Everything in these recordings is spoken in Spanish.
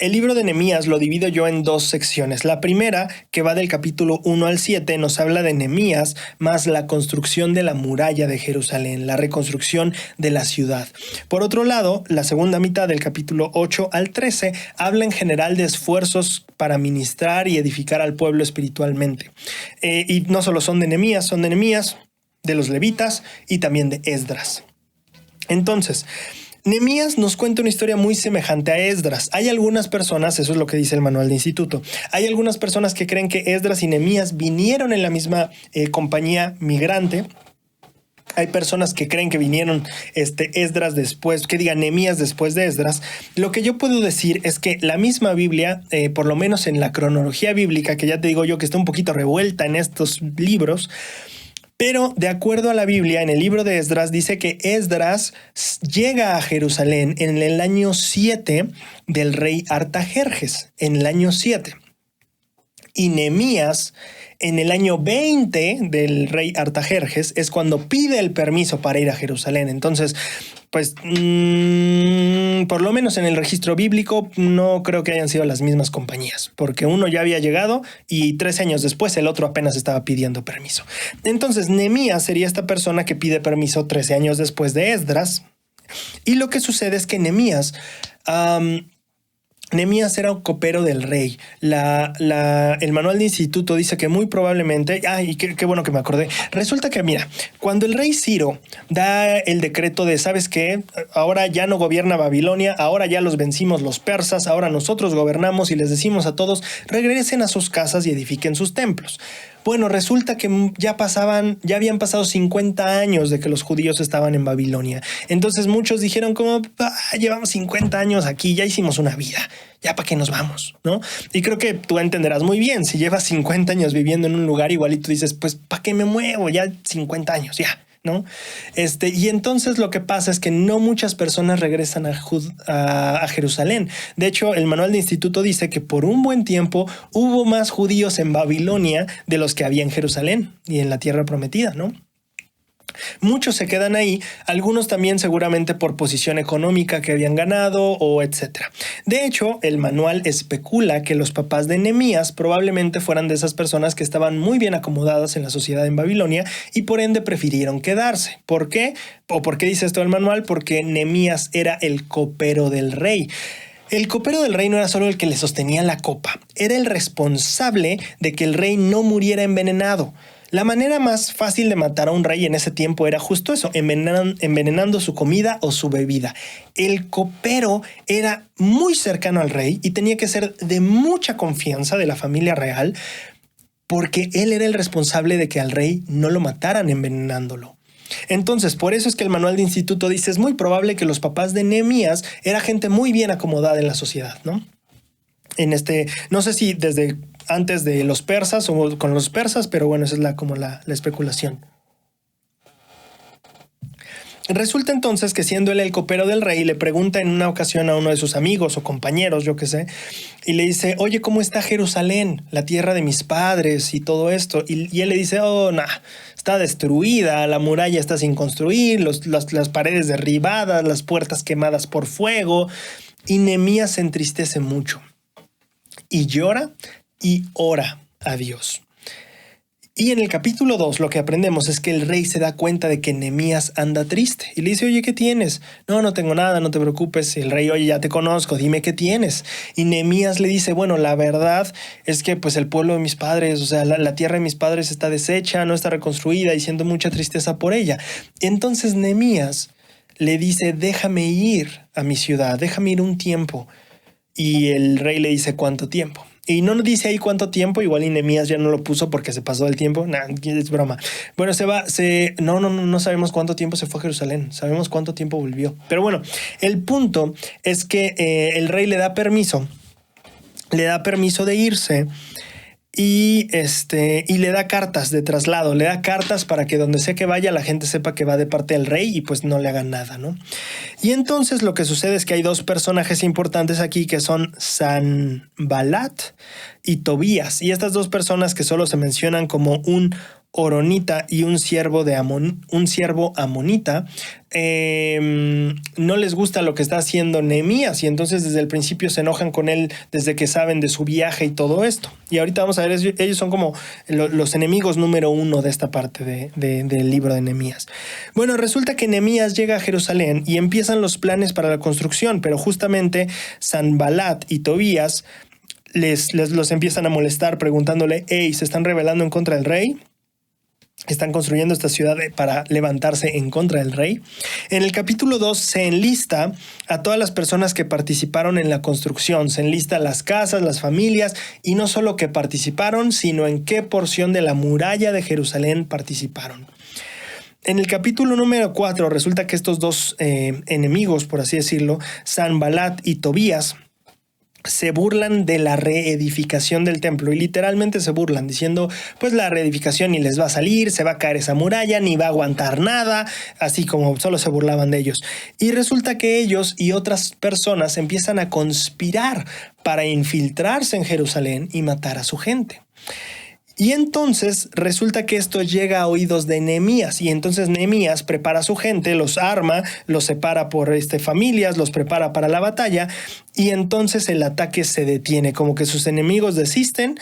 El libro de Nehemías lo divido yo en dos secciones. La primera, que va del capítulo 1 al 7, nos habla de Nehemías más la construcción de la muralla de Jerusalén, la reconstrucción de la ciudad. Por otro lado, la segunda mitad del capítulo 8 al 13 habla en general de esfuerzos para ministrar y edificar al pueblo espiritualmente. Y no solo son de Nehemías, de los levitas y también de Esdras. Entonces, Nehemías nos cuenta una historia muy semejante a Esdras. Hay algunas personas, eso es lo que dice el manual de instituto, hay algunas personas que creen que Esdras y Nehemías vinieron en la misma compañía migrante. Hay personas que creen que vinieron Esdras después, Nehemías después de Esdras. Lo que yo puedo decir es que la misma Biblia, por lo menos en la cronología bíblica, que ya te digo yo que está un poquito revuelta en estos libros, pero de acuerdo a la Biblia, en el libro de Esdras, dice que Esdras llega a Jerusalén en el año 7 del rey Artajerjes, en el año 7. Y Nehemías, en el año 20 del rey Artajerjes, es cuando pide el permiso para ir a Jerusalén. Entonces, pues, por lo menos en el registro bíblico, no creo que hayan sido las mismas compañías, porque uno ya había llegado y 13 años después el otro apenas estaba pidiendo permiso. Entonces, Nehemías sería esta persona que pide permiso 13 años después de Esdras. Y lo que sucede es que Nehemías era un copero del rey. El manual de instituto dice que muy probablemente, y qué bueno que me acordé, resulta que mira, cuando el rey Ciro da el decreto de, ¿sabes qué? Ahora ya no gobierna Babilonia, ahora ya los vencimos los persas, ahora nosotros gobernamos y les decimos a todos, regresen a sus casas y edifiquen sus templos. Bueno, resulta que ya habían pasado 50 años de que los judíos estaban en Babilonia. Entonces muchos dijeron como, llevamos 50 años aquí, ya hicimos una vida, ya para qué nos vamos, ¿no? Y creo que tú entenderás muy bien, si llevas 50 años viviendo en un lugar igual y tú dices, pues ¿para qué me muevo? Ya 50 años, ya. ¿No? Y entonces lo que pasa es que no muchas personas regresan a Jerusalén. De hecho, el manual de instituto dice que por un buen tiempo hubo más judíos en Babilonia de los que había en Jerusalén y en la tierra prometida, ¿no? Muchos se quedan ahí, algunos también seguramente por posición económica que habían ganado o etcétera. De hecho, el manual especula que los papás de Nehemías probablemente fueran de esas personas que estaban muy bien acomodadas en la sociedad en Babilonia y por ende prefirieron quedarse. ¿Por qué? ¿O por qué dice esto el manual? Porque Nehemías era el copero del rey. El copero del rey no era solo el que le sostenía la copa, era el responsable de que el rey no muriera envenenado. La manera más fácil de matar a un rey en ese tiempo era justo eso, envenenando su comida o su bebida. El copero era muy cercano al rey y tenía que ser de mucha confianza de la familia real porque él era el responsable de que al rey no lo mataran envenenándolo. Entonces, por eso es que el manual de instituto dice, es muy probable que los papás de Nehemías era gente muy bien acomodada en la sociedad, ¿no? No sé si desde antes de los persas o con los persas, pero bueno, esa es como la especulación. Resulta entonces que siendo él el copero del rey, le pregunta en una ocasión a uno de sus amigos o compañeros, yo qué sé, y le dice, oye, ¿cómo está Jerusalén, la tierra de mis padres y todo esto? Y él le dice, está destruida, la muralla está sin construir, las paredes derribadas, las puertas quemadas por fuego. Y Nehemías se entristece mucho y llora y ora a Dios. Y en el capítulo 2 lo que aprendemos es que el rey se da cuenta de que Nehemías anda triste y le dice, oye, ¿qué tienes? No tengo nada, no te preocupes. Y el rey, oye, ya te conozco, dime qué tienes. Y Nehemías le dice, bueno, la verdad es que pues el pueblo de mis padres, o sea, la tierra de mis padres está deshecha, no está reconstruida y siento mucha tristeza por ella. Entonces Nehemías le dice, déjame ir a mi ciudad, déjame ir un tiempo. Y el rey le dice, ¿cuánto tiempo? Y no nos dice ahí cuánto tiempo, igual y Nehemías ya no lo puso porque se pasó del tiempo. Es broma. Bueno, no sabemos cuánto tiempo se fue a Jerusalén, sabemos cuánto tiempo volvió. Pero bueno, el punto es que el rey le da permiso de irse y le da cartas de traslado, le da cartas para que donde sea que vaya la gente sepa que va de parte del rey y pues no le hagan nada, ¿no? Y entonces lo que sucede es que hay dos personajes importantes aquí que son Sanballat y Tobías, y estas dos personas que solo se mencionan como un horonita y un siervo amonita, no les gusta lo que está haciendo Nehemías y entonces desde el principio se enojan con él desde que saben de su viaje y todo esto. Y ahorita vamos a ver, ellos son como los enemigos número uno de esta parte del libro de Nehemías. Bueno, resulta que Nehemías llega a Jerusalén y empiezan los planes para la construcción, pero justamente Sanbalat y Tobías los empiezan a molestar preguntándole, hey, ¿se están rebelando en contra del rey? Están construyendo esta ciudad para levantarse en contra del rey. En el capítulo 2 se enlista a todas las personas que participaron en la construcción. Se enlista las casas, las familias, y no solo que participaron, sino en qué porción de la muralla de Jerusalén participaron. En el capítulo número 4 resulta que estos dos enemigos, por así decirlo, Sanbalat y Tobías, se burlan de la reedificación del templo y literalmente se burlan diciendo pues la reedificación ni les va a salir, se va a caer esa muralla, ni va a aguantar nada, así como solo se burlaban de ellos. Y resulta que ellos y otras personas empiezan a conspirar para infiltrarse en Jerusalén y matar a su gente. Y entonces resulta que esto llega a oídos de Nehemías y entonces Nehemías prepara a su gente, los arma, los separa por familias, los prepara para la batalla y entonces el ataque se detiene, como que sus enemigos desisten,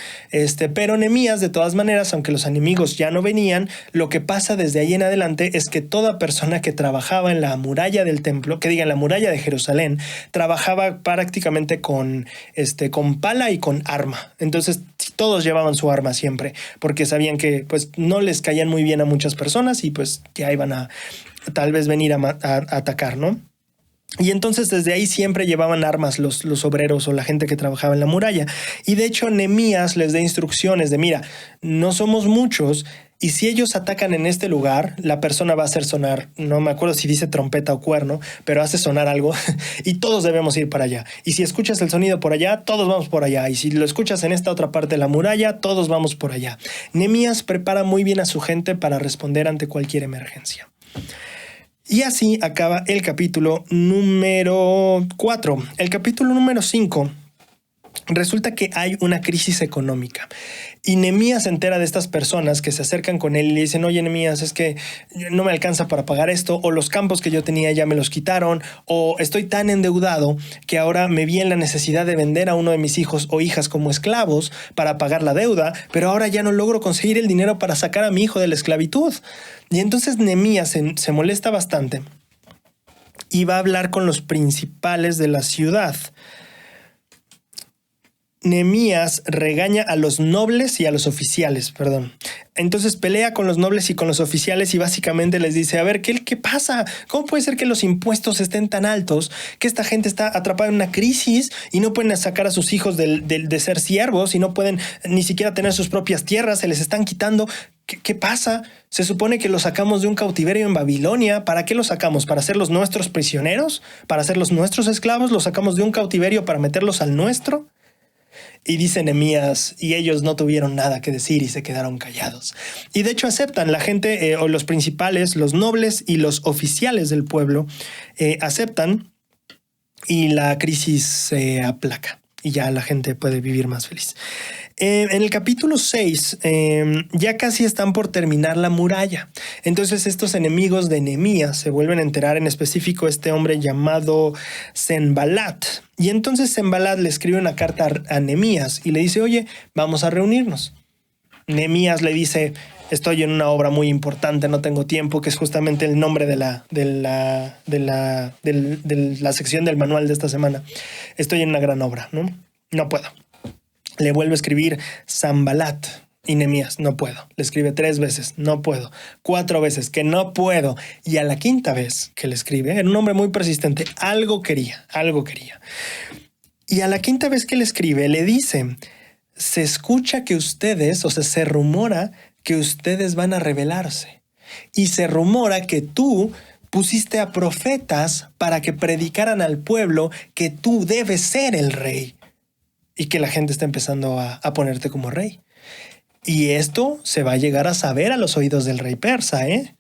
pero Nehemías de todas maneras, aunque los enemigos ya no venían, lo que pasa desde ahí en adelante es que toda persona que trabajaba en la muralla del templo, que diga en la muralla de Jerusalén, trabajaba prácticamente con pala y con arma. Entonces todos llevaban su arma siempre, porque sabían que pues no les caían muy bien a muchas personas y pues ya iban a tal vez venir a atacar, ¿no? Y entonces desde ahí siempre llevaban armas los obreros o la gente que trabajaba en la muralla. Y de hecho Nehemías les da instrucciones de mira, no somos muchos y si ellos atacan en este lugar, la persona va a hacer sonar, no me acuerdo si dice trompeta o cuerno, pero hace sonar algo y todos debemos ir para allá. Y si escuchas el sonido por allá, todos vamos por allá. Y si lo escuchas en esta otra parte de la muralla, todos vamos por allá. Nehemías prepara muy bien a su gente para responder ante cualquier emergencia. Y así acaba el capítulo número 4. El capítulo número 5 resulta que hay una crisis económica y Nehemías se entera de estas personas que se acercan con él y le dicen, oye Nehemías, es que no me alcanza para pagar esto, o los campos que yo tenía ya me los quitaron, o estoy tan endeudado que ahora me vi en la necesidad de vender a uno de mis hijos o hijas como esclavos para pagar la deuda, pero ahora ya no logro conseguir el dinero para sacar a mi hijo de la esclavitud. Y entonces Nehemías se molesta bastante y va a hablar con los principales de la ciudad. Nehemías regaña a los nobles y a los oficiales, Entonces pelea con los nobles y con los oficiales y básicamente les dice, a ver, ¿qué pasa? ¿Cómo puede ser que los impuestos estén tan altos? Que esta gente está atrapada en una crisis y no pueden sacar a sus hijos de ser siervos y no pueden ni siquiera tener sus propias tierras, se les están quitando. ¿Qué pasa? Se supone que los sacamos de un cautiverio en Babilonia. ¿Para qué los sacamos? ¿Para hacerlos nuestros prisioneros? ¿Para hacerlos nuestros esclavos? ¿Los sacamos de un cautiverio para meterlos al nuestro? Y dice Nehemías, y ellos no tuvieron nada que decir y se quedaron callados. Y de hecho aceptan, la gente o los principales, los nobles y los oficiales del pueblo aceptan y la crisis se aplaca y ya la gente puede vivir más feliz. En el capítulo 6 ya casi están por terminar la muralla. Entonces estos enemigos de Nehemías se vuelven a enterar, en específico este hombre llamado Sanbalat. Y entonces Sanbalat le escribe una carta a Nehemías y le dice, oye, vamos a reunirnos. Nehemías le dice, estoy en una obra muy importante, no tengo tiempo, que es justamente el nombre de la sección del manual de esta semana. Estoy en una gran obra, ¿no? No puedo. Le vuelve a escribir Sanbalat y Nehemías, no puedo. Le escribe 3 veces, no puedo. 4 veces, que no puedo. Y a la 5ª vez que le escribe, era un hombre muy persistente, algo quería. Y a la 5ª vez que le escribe, le dice, se escucha que ustedes, o sea, se rumora que ustedes van a rebelarse. Y se rumora que tú pusiste a profetas para que predicaran al pueblo que tú debes ser el rey. Y que la gente está empezando a ponerte como rey. Y esto se va a llegar a saber a los oídos del rey persa, ¿eh?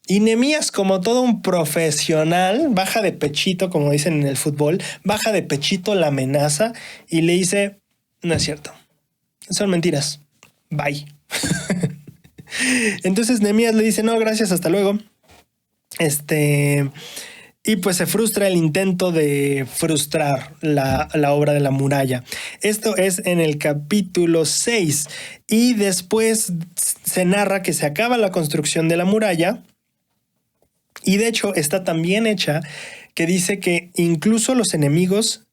Y Nehemías, como todo un profesional, baja de pechito, como dicen en el fútbol, baja de pechito la amenaza y le dice, no es cierto, son mentiras, bye. Entonces Nehemías le dice, no, gracias, hasta luego. Y pues se frustra el intento de frustrar la obra de la muralla. Esto es en el capítulo 6. Y después se narra que se acaba la construcción de la muralla. Y de hecho está tan bien hecha que dice que incluso los enemigos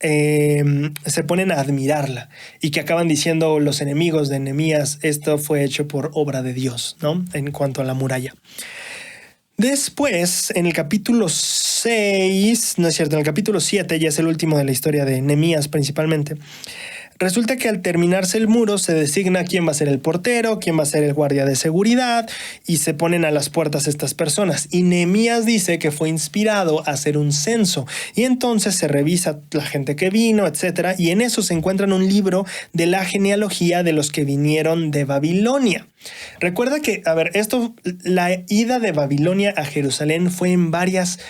se ponen a admirarla y que acaban diciendo los enemigos de Nehemías, esto fue hecho por obra de Dios, ¿no? En cuanto a la muralla. Después, en el capítulo 6, no es cierto, en el capítulo 7, ya es el último de la historia de Nehemías principalmente, resulta que al terminarse el muro se designa quién va a ser el portero, quién va a ser el guardia de seguridad y se ponen a las puertas estas personas. Y Nehemías dice que fue inspirado a hacer un censo y entonces se revisa la gente que vino, etcétera, y en eso se encuentran un libro de la genealogía de los que vinieron de Babilonia. Recuerda que, a ver, la ida de Babilonia a Jerusalén fue en varias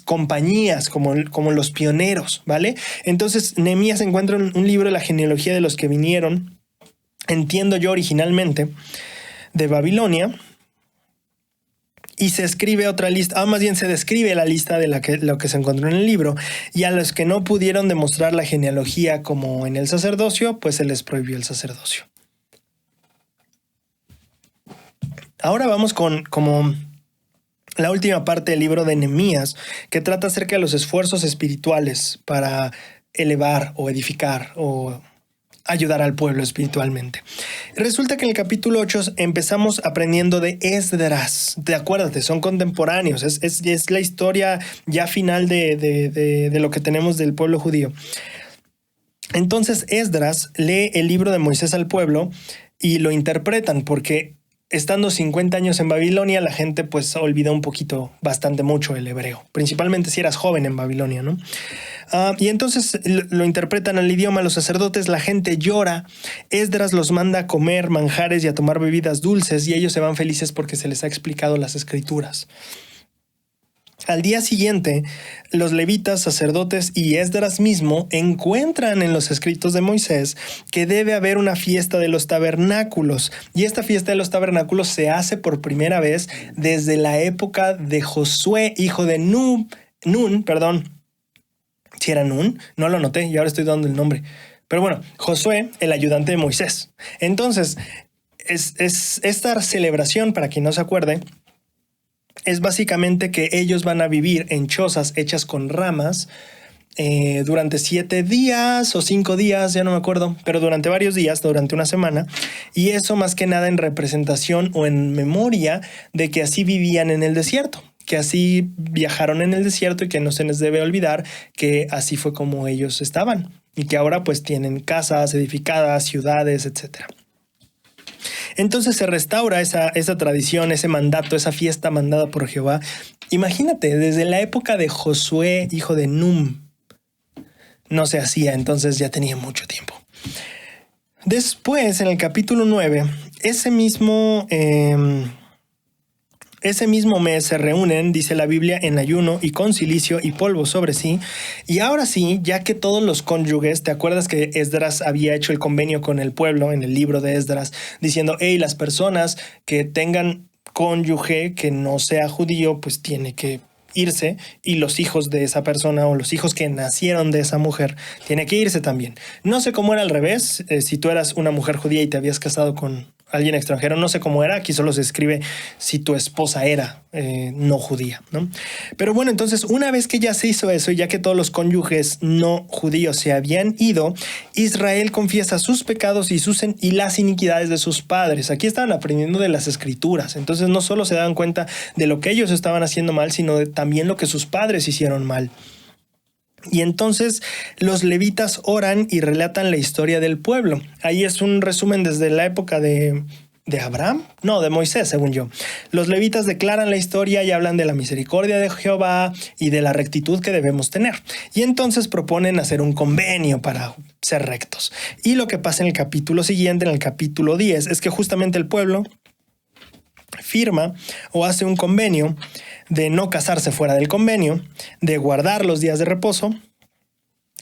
compañías, como los pioneros, ¿vale? Entonces, Nehemías encuentra un libro de la genealogía de los que vinieron, entiendo yo originalmente, de Babilonia, y se escribe otra lista, más bien se describe la lista de lo que se encontró en el libro, y a los que no pudieron demostrar la genealogía como en el sacerdocio, pues se les prohibió el sacerdocio. Ahora vamos con como la última parte del libro de Nehemías, que trata acerca de los esfuerzos espirituales para elevar o edificar o ayudar al pueblo espiritualmente. Resulta que en el capítulo 8 empezamos aprendiendo de Esdras. Acuérdate, son contemporáneos. Es la historia ya final de lo que tenemos del pueblo judío. Entonces Esdras lee el libro de Moisés al pueblo y lo interpretan porque estando 50 años en Babilonia, la gente pues olvida bastante mucho el hebreo, principalmente si eras joven en Babilonia, ¿no? Y entonces lo interpretan al idioma, los sacerdotes, la gente llora, Esdras los manda a comer manjares y a tomar bebidas dulces y ellos se van felices porque se les ha explicado las escrituras. Al día siguiente, los levitas, sacerdotes y Esdras mismo encuentran en los escritos de Moisés que debe haber una fiesta de los tabernáculos. Y esta fiesta de los tabernáculos se hace por primera vez desde la época de Josué, hijo de Nun. Si era Nun, no lo anoté y ahora estoy dando el nombre. Pero bueno, Josué, el ayudante de Moisés. Entonces, es esta celebración, para quien no se acuerde, es básicamente que ellos van a vivir en chozas hechas con ramas durante 7 días o 5 días, ya no me acuerdo, pero durante varios días, durante una semana. Y eso más que nada en representación o en memoria de que así vivían en el desierto, que así viajaron en el desierto y que no se les debe olvidar que así fue como ellos estaban y que ahora pues tienen casas edificadas, ciudades, etcétera. Entonces se restaura esa tradición, ese mandato, esa fiesta mandada por Jehová. Imagínate, desde la época de Josué, hijo de Nun, no se hacía, entonces ya tenía mucho tiempo. Después, en el capítulo 9, ese mismo mes se reúnen, dice la Biblia, en ayuno y con cilicio y polvo sobre sí. Y ahora sí, ya que todos los cónyuges, ¿te acuerdas que Esdras había hecho el convenio con el pueblo en el libro de Esdras? Diciendo, hey, las personas que tengan cónyuge que no sea judío, pues tiene que irse, y los hijos de esa persona o los hijos que nacieron de esa mujer tiene que irse también. No sé cómo era al revés, si tú eras una mujer judía y te habías casado con alguien extranjero, no sé cómo era, aquí solo se escribe si tu esposa era no judía, ¿no? Pero bueno, entonces una vez que ya se hizo eso y ya que todos los cónyuges no judíos se habían ido, Israel confiesa sus pecados y las iniquidades de sus padres. Aquí estaban aprendiendo de las escrituras, entonces no solo se daban cuenta de lo que ellos estaban haciendo mal, sino también lo que sus padres hicieron mal. Y entonces los levitas oran y relatan la historia del pueblo. Ahí es un resumen desde la época de Abraham, no, de Moisés, según yo. Los levitas declaran la historia y hablan de la misericordia de Jehová y de la rectitud que debemos tener. Y entonces proponen hacer un convenio para ser rectos. Y lo que pasa en el capítulo siguiente, en el capítulo 10, es que justamente el pueblo firma o hace un convenio de no casarse fuera del convenio, de guardar los días de reposo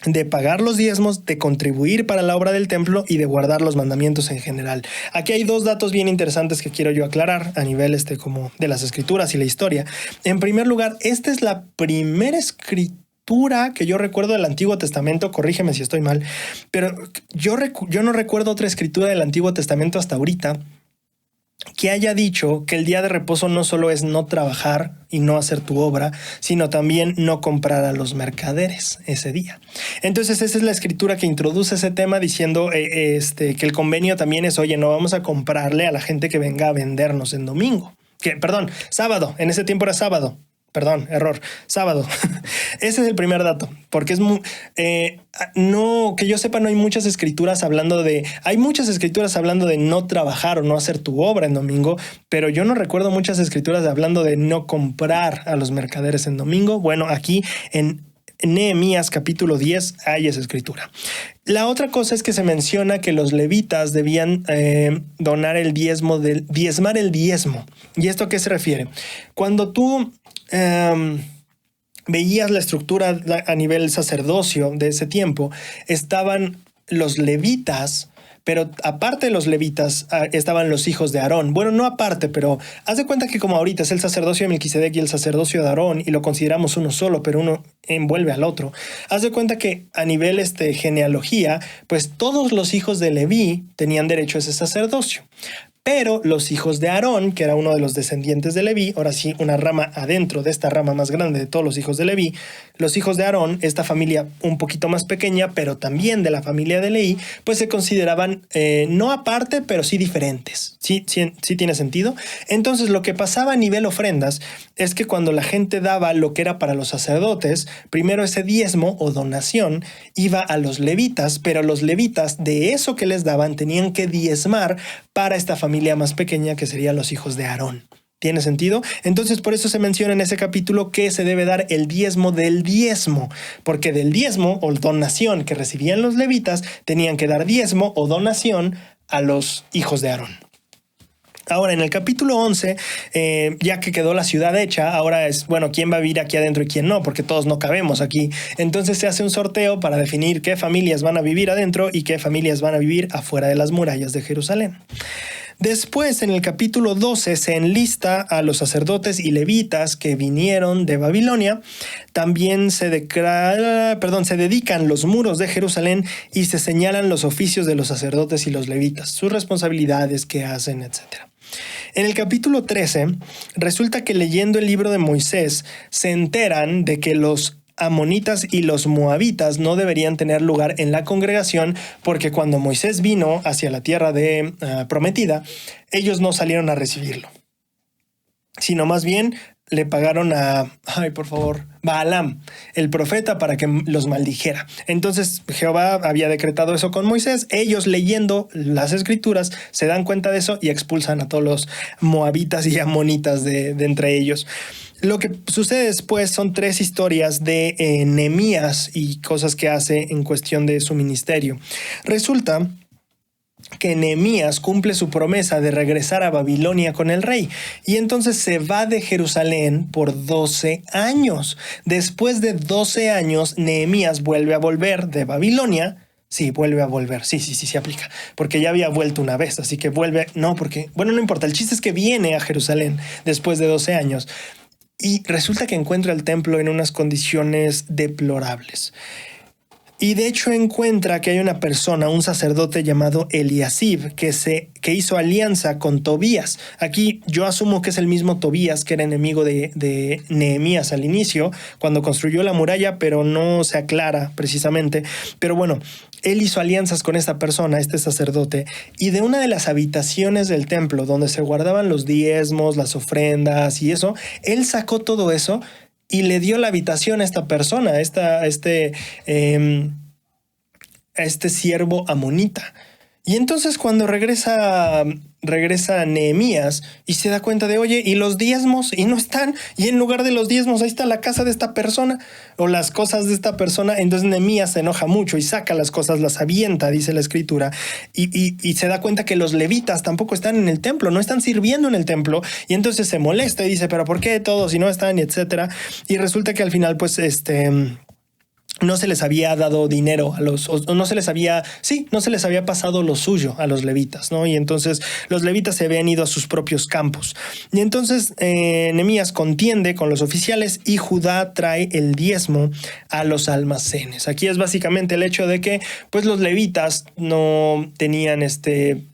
de pagar los diezmos, de contribuir para la obra del templo y de guardar los mandamientos en general. Aquí hay dos datos bien interesantes que quiero yo aclarar a nivel como de las escrituras y la historia. En primer lugar, esta es la primera escritura que yo recuerdo del Antiguo Testamento, corrígeme si estoy mal, pero yo no recuerdo otra escritura del Antiguo Testamento hasta ahorita que haya dicho que el día de reposo no solo es no trabajar y no hacer tu obra, sino también no comprar a los mercaderes ese día. Entonces esa es la escritura que introduce ese tema diciendo que el convenio también es, oye, no vamos a comprarle a la gente que venga a vendernos en domingo. Sábado, en ese tiempo era sábado. Perdón, error, sábado. Ese es el primer dato, porque es no, que yo sepa, no hay muchas escrituras hablando de no trabajar o no hacer tu obra en domingo, pero yo no recuerdo muchas escrituras hablando de no comprar a los mercaderes en domingo. Bueno, aquí en Nehemías capítulo 10 hay esa escritura. La otra cosa es que se menciona que los levitas debían donar el diezmo, diezmar el diezmo. ¿Y esto a qué se refiere? Cuando tú veías la estructura a nivel sacerdocio de ese tiempo, estaban los levitas, pero aparte de los levitas estaban los hijos de Aarón. Bueno, no aparte, pero haz de cuenta que como ahorita es el sacerdocio de Melquisedec y el sacerdocio de Aarón y lo consideramos uno solo, pero uno envuelve al otro. Haz de cuenta que a nivel genealogía, pues todos los hijos de Leví tenían derecho a ese sacerdocio. Pero los hijos de Aarón, que era uno de los descendientes de Leví, ahora sí, una rama adentro de esta rama más grande de todos los hijos de Leví, los hijos de Aarón, esta familia un poquito más pequeña, pero también de la familia de Leví, pues se consideraban no aparte, pero sí diferentes. ¿Sí tiene sentido? Entonces, lo que pasaba a nivel ofrendas es que cuando la gente daba lo que era para los sacerdotes, primero ese diezmo o donación iba a los levitas, pero los levitas de eso que les daban tenían que diezmar para esta familia más pequeña que serían los hijos de Aarón. ¿Tiene sentido? Entonces por eso se menciona en ese capítulo que se debe dar el diezmo del diezmo, porque del diezmo o donación que recibían los levitas tenían que dar diezmo o donación a los hijos de Aarón. Ahora, en el capítulo 11, ya que quedó la ciudad hecha, ahora es, bueno, quién va a vivir aquí adentro y quién no, porque todos no cabemos aquí. Entonces se hace un sorteo para definir qué familias van a vivir adentro y qué familias van a vivir afuera de las murallas de Jerusalén. Después, en el capítulo 12, se enlista a los sacerdotes y levitas que vinieron de Babilonia. También se dedican los muros de Jerusalén y se señalan los oficios de los sacerdotes y los levitas, sus responsabilidades, qué hacen, etc. En el capítulo 13, resulta que leyendo el libro de Moisés, se enteran de que los amonitas y los moabitas no deberían tener lugar en la congregación porque cuando Moisés vino hacia la tierra prometida, ellos no salieron a recibirlo, sino más bien le pagaron a, Balaam, el profeta, para que los maldijera. Entonces Jehová había decretado eso con Moisés. Ellos, leyendo las escrituras, se dan cuenta de eso y expulsan a todos los moabitas y amonitas de entre ellos. Lo que sucede después son 3 historias de Nehemías y cosas que hace en cuestión de su ministerio. Resulta que Nehemías cumple su promesa de regresar a Babilonia con el rey y entonces se va de Jerusalén por 12 años. Después de 12 años, Nehemías vuelve a volver de Babilonia. Sí, vuelve a volver. Sí, aplica. Porque ya había vuelto una vez, así que vuelve. No importa. El chiste es que viene a Jerusalén después de 12 años. Y resulta que encuentra el templo en unas condiciones deplorables. Y de hecho encuentra que hay una persona, un sacerdote llamado Eliasib, que hizo alianza con Tobías. Aquí yo asumo que es el mismo Tobías que era enemigo de Nehemías al inicio, cuando construyó la muralla, pero no se aclara precisamente. Pero bueno, él hizo alianzas con esta persona, este sacerdote, y de una de las habitaciones del templo donde se guardaban los diezmos, las ofrendas y eso, él sacó todo eso y le dio la habitación a esta persona, a este siervo amonita. Y entonces cuando regresa Nehemías y se da cuenta de, oye, y los diezmos, y no están, y en lugar de los diezmos ahí está la casa de esta persona o las cosas de esta persona. Entonces Nehemías se enoja mucho y saca las cosas, las avienta, dice la escritura, y se da cuenta que los levitas tampoco están en el templo, no están sirviendo en el templo, y entonces se molesta y dice, pero ¿por qué todos si no están? Y etcétera. Y resulta que al final pues no se les había dado dinero a los, o no se les había, sí, no se les había pasado lo suyo a los levitas, ¿no? Y entonces los levitas se habían ido a sus propios campos. Y entonces Nehemías contiende con los oficiales y Judá trae el diezmo a los almacenes. Aquí es básicamente el hecho de que pues los levitas no tenían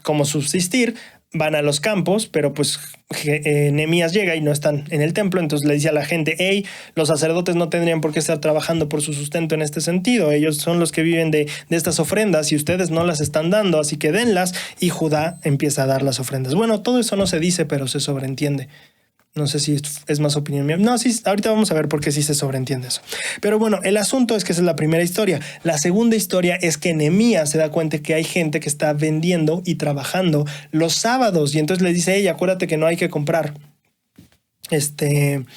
cómo subsistir, van a los campos, pero pues Nehemías llega y no están en el templo, entonces le dice a la gente, hey, los sacerdotes no tendrían por qué estar trabajando por su sustento en este sentido, ellos son los que viven de estas ofrendas y ustedes no las están dando, así que denlas, y Judá empieza a dar las ofrendas. Bueno, todo eso no se dice, pero se sobreentiende. No sé si es más opinión mía. No, sí, ahorita vamos a ver por qué sí se sobreentiende eso. Pero bueno, el asunto es que esa es la primera historia. La segunda historia es que Nehemías se da cuenta que hay gente que está vendiendo y trabajando los sábados. Y entonces le dice, hey, acuérdate que no hay que comprar en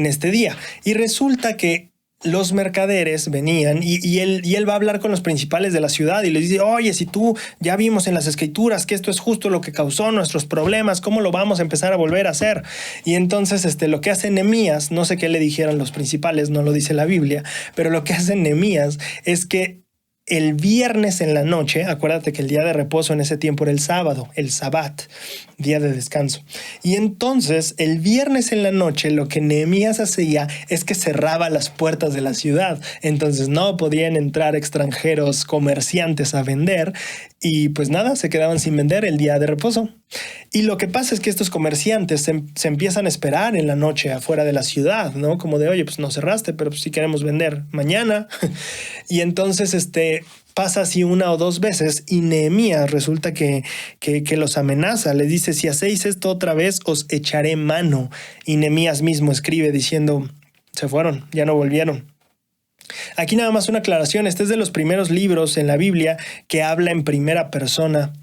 este día. Y resulta que los mercaderes venían y él va a hablar con los principales de la ciudad y les dice, oye, si tú ya vimos en las escrituras que esto es justo lo que causó nuestros problemas, ¿cómo lo vamos a empezar a volver a hacer? Y entonces lo que hace Nehemías, no sé qué le dijeron los principales, no lo dice la Biblia, pero lo que hace Nehemías es que el viernes en la noche, acuérdate que el día de reposo en ese tiempo era el sábado, el sabbat, día de descanso. Y entonces el viernes en la noche lo que Nehemías hacía es que cerraba las puertas de la ciudad. Entonces no podían entrar extranjeros comerciantes a vender y pues nada, se quedaban sin vender el día de reposo. Y lo que pasa es que estos comerciantes se empiezan a esperar en la noche afuera de la ciudad, ¿no? Como de, oye, pues no cerraste, pero pues sí queremos vender mañana. Y entonces pasa así una o dos veces y Nehemías resulta que los amenaza. Les dice, si hacéis esto otra vez, os echaré mano. Y Nehemías mismo escribe diciendo, se fueron, ya no volvieron. Aquí nada más una aclaración. Este es de los primeros libros en la Biblia que habla en primera persona,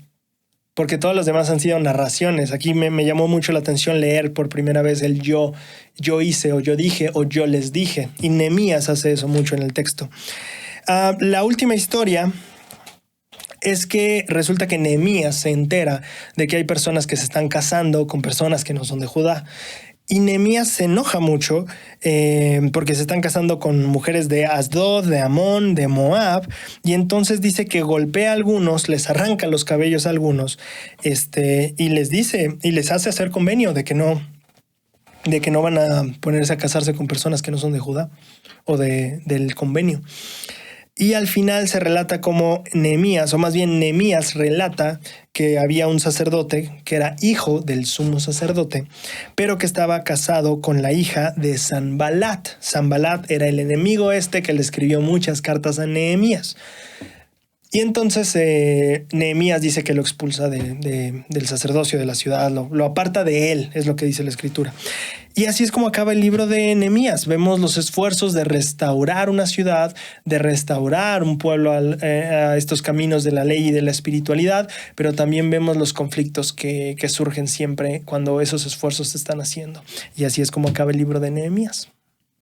porque todos los demás han sido narraciones. Aquí me llamó mucho la atención leer por primera vez el yo hice o yo dije o yo les dije. Y Nehemías hace eso mucho en el texto. La última historia es que resulta que Nehemías se entera de que hay personas que se están casando con personas que no son de Judá. Y Nehemías se enoja mucho porque se están casando con mujeres de Asdod, de Amón, de Moab, y entonces dice que golpea a algunos, les arranca los cabellos a algunos, y les dice, y les hace hacer convenio de que no van a ponerse a casarse con personas que no son de Judá o del convenio. Y al final se relata como Nehemías, o más bien Nehemías relata que había un sacerdote que era hijo del sumo sacerdote, pero que estaba casado con la hija de Sanbalat. Sanbalat era el enemigo que le escribió muchas cartas a Nehemías. Y entonces Nehemías dice que lo expulsa del sacerdocio de la ciudad, lo aparta de él, es lo que dice la escritura. Y así es como acaba el libro de Nehemías. Vemos los esfuerzos de restaurar una ciudad, de restaurar un pueblo a estos caminos de la ley y de la espiritualidad, pero también vemos los conflictos que surgen siempre cuando esos esfuerzos se están haciendo. Y así es como acaba el libro de Nehemías.